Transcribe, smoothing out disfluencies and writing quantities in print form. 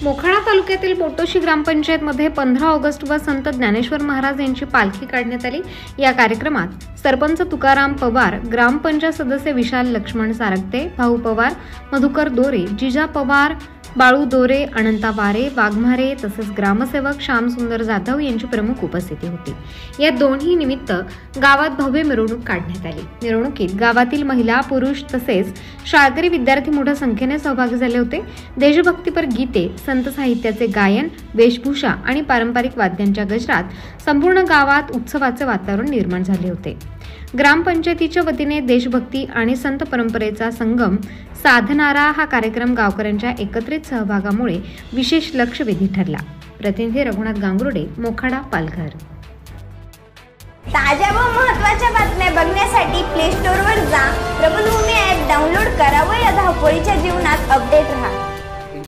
मोखाडा तालुक्यातील पोटोशी ग्रामपंचायतमध्ये 15 ऑगस्ट व संत ज्ञानेश्वर महाराज यांची पालखी काढण्यात आली। या कार्यक्रमात सरपंच तुकाराम पवार, ग्रामपंचायत सदस्य विशाल लक्ष्मण सारगते, भाऊ पवार, मधुकर दोरे, जिजा पवार, बाळू दोरे, अनंता वारे, वाघमारे तसेच ग्रामसेवक श्याम सुंदर जाधव यांची प्रमुख उपस्थिती होती। या दोन्ही निमित्त गावात भव्य मिरवणूक काढण्यात आली। मिरवणुकीत गावातील महिला, पुरुष तसेच शाळकरी विद्यार्थी मोठ्या संख्येने सहभागी झाले होते। देशभक्तीपर गीते, संत साहित्याचे गायन, वेशभूषा आणि पारंपरिक वाद्यांच्या गजरात संपूर्ण गावात उत्सवाचे वातावरण निर्माण झाले होते। ग्रामपंचायतीच्या वतीने देशभक्ती आणि संत परंपरेचा संगम साधणारा हा कार्यक्रम गावकऱ्यांच्या एकत्रित सहभागामुळे विशेष लक्षवेधी ठरला। प्रतिनिधी रघुनाथ गांगुर्डे, मोखाडा, पालघर। ताज्या व महत्त्वाच्या बातम्या बघण्यासाठी प्ले स्टोअरवर जा, प्रबलभूमी ॲप डाउनलोड करा व या धावपळीच्या जीवनात